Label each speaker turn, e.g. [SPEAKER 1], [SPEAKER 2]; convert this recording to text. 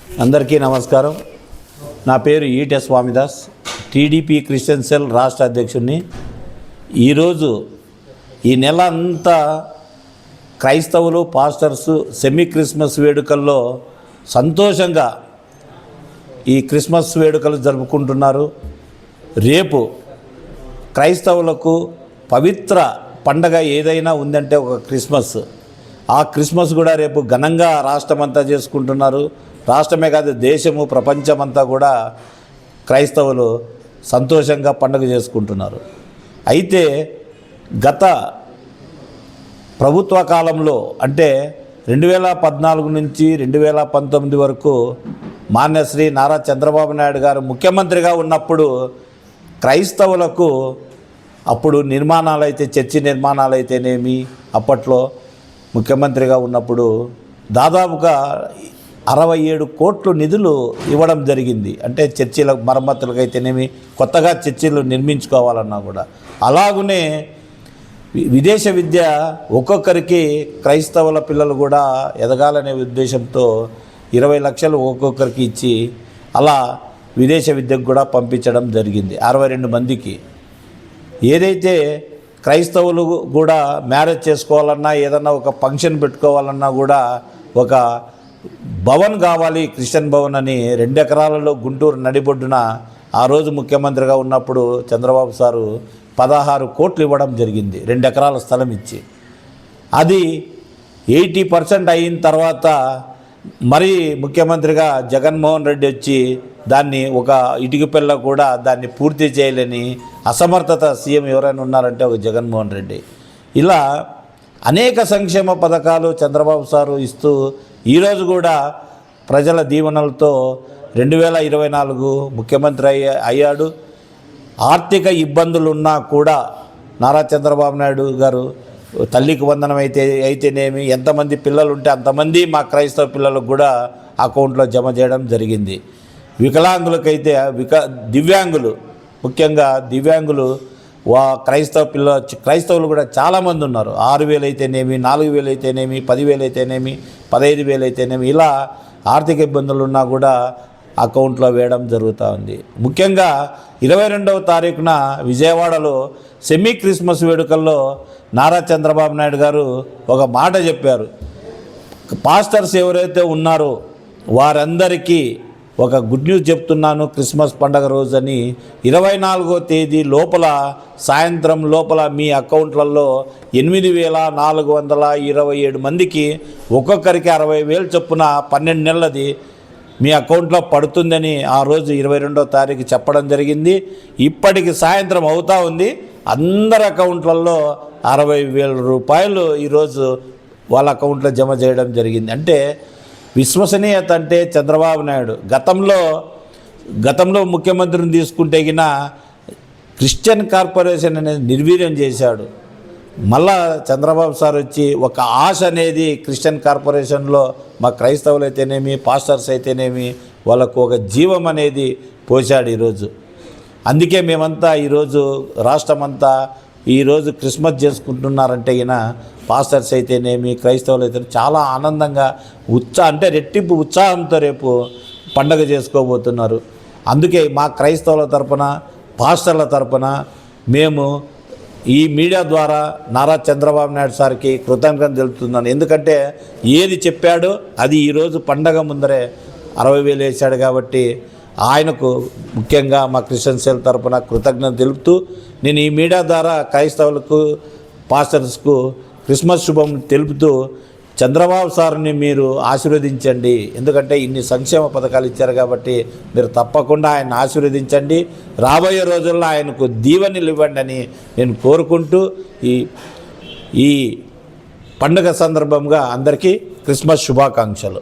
[SPEAKER 1] అందరికీ నమస్కారం. నా పేరు ఈటె స్వామిదాస్, టీడీపీ క్రిస్టియన్ సెల్ రాష్ట్ర అధ్యక్షుడిని. ఈరోజు ఈ నెల అంతా క్రైస్తవులు పాస్టర్స్ సెమీ క్రిస్మస్ వేడుకల్లో సంతోషంగా ఈ క్రిస్మస్ వేడుకలు జరుపుకుంటున్నారు. రేపు క్రైస్తవులకు పవిత్ర పండగ ఏదైనా ఉందంటే ఒక క్రిస్మస్. ఆ క్రిస్మస్ కూడా రేపు ఘనంగా రాష్ట్రమంతా చేసుకుంటున్నారు. రాష్ట్రమే కాదు, దేశము ప్రపంచమంతా కూడా క్రైస్తవులు సంతోషంగా పండుగ చేసుకుంటున్నారు. అయితే గత ప్రభుత్వ కాలంలో అంటే 2014 నుంచి 2019 వరకు మాన్యశ్రీ నారా చంద్రబాబు నాయుడు గారు ముఖ్యమంత్రిగా ఉన్నప్పుడు క్రైస్తవులకు అప్పుడు నిర్మాణాలు అయితే చర్చి నిర్మాణాలు అయితేనేమి, అప్పట్లో ముఖ్యమంత్రిగా ఉన్నప్పుడు దాదాపుగా 67 కోట్లు నిధులు ఇవ్వడం జరిగింది. అంటే చర్చిల మరమ్మతులకు అయితేనేమి, కొత్తగా చర్చిలు నిర్మించుకోవాలన్నా కూడా. అలాగనే విదేశ విద్య ఒక్కొక్కరికి క్రైస్తవుల పిల్లలు కూడా ఎదగాలనే ఉద్దేశంతో 20 లక్షలు ఒక్కొక్కరికి ఇచ్చి అలా విదేశ విద్యకు కూడా పంపించడం జరిగింది 62 మందికి. ఏదైతే క్రైస్తవులు కూడా మ్యారేజ్ చేసుకోవాలన్నా, ఏదన్నా ఒక ఫంక్షన్ పెట్టుకోవాలన్నా కూడా ఒక భవన్ కావాలి, క్రిస్టియన్ భవన్ అని 2 ఎకరాలలో గుంటూరు నడిబొడ్డున ఆ రోజు ముఖ్యమంత్రిగా ఉన్నప్పుడు చంద్రబాబు సారు 16 కోట్లు ఇవ్వడం జరిగింది, 2 ఎకరాల స్థలం ఇచ్చి. అది 80% అయిన తర్వాత మరి ముఖ్యమంత్రిగా జగన్మోహన్ రెడ్డి వచ్చి దాన్ని ఒక ఇటుక పిల్ల కూడా దాన్ని పూర్తి చేయలేని అసమర్థత సీఎం ఎవరైనా ఉన్నారంటే ఒక జగన్మోహన్ రెడ్డి. ఇలా అనేక సంక్షేమ పథకాలు చంద్రబాబు సారు ఇస్తూ ఈరోజు కూడా ప్రజల దీవెనలతో 2024 ముఖ్యమంత్రి అయ్యాడు. ఆర్థిక ఇబ్బందులు ఉన్నా కూడా నారా చంద్రబాబు నాయుడు గారు తల్లికి వందనం అయితేనేమి, ఎంతమంది పిల్లలు ఉంటే అంతమంది మా క్రైస్తవ పిల్లలకు కూడా అకౌంట్లో జమ చేయడం జరిగింది. వికలాంగులకైతే దివ్యాంగులు, ముఖ్యంగా దివ్యాంగులు క్రైస్తవులు కూడా చాలామంది ఉన్నారు. 6,000 అయితేనేమి, 4,000 అయితేనేమి, 10,000 అయితేనేమి, 15,000 అయితేనేమి, ఇలా ఆర్థిక ఇబ్బందులు ఉన్నా కూడా అకౌంట్లో వేయడం జరుగుతూ ఉంది. ముఖ్యంగా 22వ తారీఖున విజయవాడలో సెమీ క్రిస్మస్ వేడుకల్లో నారా చంద్రబాబు నాయుడు గారు ఒక మాట చెప్పారు. పాస్టర్స్ ఎవరైతే ఉన్నారో వారందరికీ ఒక గుడ్ న్యూస్ చెప్తున్నాను. క్రిస్మస్ పండగ రోజని 24వ తేదీ లోపల, సాయంత్రం లోపల మీ అకౌంట్లలో 8,427 మందికి ఒక్కొక్కరికి 60,000 చొప్పున 12 నెలలది మీ అకౌంట్లో పడుతుందని ఆ రోజు 22వ తారీఖు చెప్పడం జరిగింది. ఇప్పటికి సాయంత్రం అవుతూ ఉంది. అందరి అకౌంట్లలో 60,000 రూపాయలు ఈరోజు వాళ్ళ అకౌంట్లో జమ చేయడం జరిగింది. అంటే విశ్వసనీయత అంటే చంద్రబాబు నాయుడు గతంలో ముఖ్యమంత్రిని తీసుకుంటే గిన క్రిస్టియన్ కార్పొరేషన్ అనేది నిర్వీర్యం చేశాడు. మళ్ళా చంద్రబాబు సార్ వచ్చి ఒక ఆశ అనేది క్రిస్టియన్ కార్పొరేషన్లో మా క్రైస్తవులు అయితేనేమి, పాస్టర్స్ అయితేనేమి, వాళ్ళకు ఒక జీవం అనేది పోశాడు ఈరోజు. అందుకే మేమంతా ఈరోజు రాష్ట్రమంతా ఈరోజు క్రిస్మస్ చేసుకుంటున్నారంటే ఈయన పాస్టర్స్ అయితేనేమి, క్రైస్తవులు అయితే చాలా ఆనందంగా అంటే రెట్టింపు ఉత్సాహంతో రేపు పండగ చేసుకోబోతున్నారు. అందుకే మా క్రైస్తవుల తరపున, పాస్టర్ల తరపున మేము ఈ మీడియా ద్వారా నారా చంద్రబాబు నాయుడు సార్కి కృతజ్ఞతలు తెలుపుతున్నాను. ఎందుకంటే ఏది చెప్పాడో అది ఈరోజు పండగ ముందరే 60,000 వేశాడు కాబట్టి ఆయనకు ముఖ్యంగా మా క్రిస్టియన్ సెల్ తరపున కృతజ్ఞత తెలుపుతూ నేను ఈ మీడియా ద్వారా క్రైస్తవులకు, పాస్టర్స్కు క్రిస్మస్ శుభం తెలుపుతూ చంద్రబాబు సార్ని మీరు ఆశీర్వదించండి. ఎందుకంటే ఇన్ని సంక్షేమ పథకాలు ఇచ్చారు కాబట్టి మీరు తప్పకుండా ఆయన ఆశీర్వదించండి. రాబోయే రోజుల్లో ఆయనకు దీవెనలు ఇవ్వండి అని నేను కోరుకుంటూ ఈ పండుగ సందర్భంగా అందరికీ క్రిస్మస్ శుభాకాంక్షలు.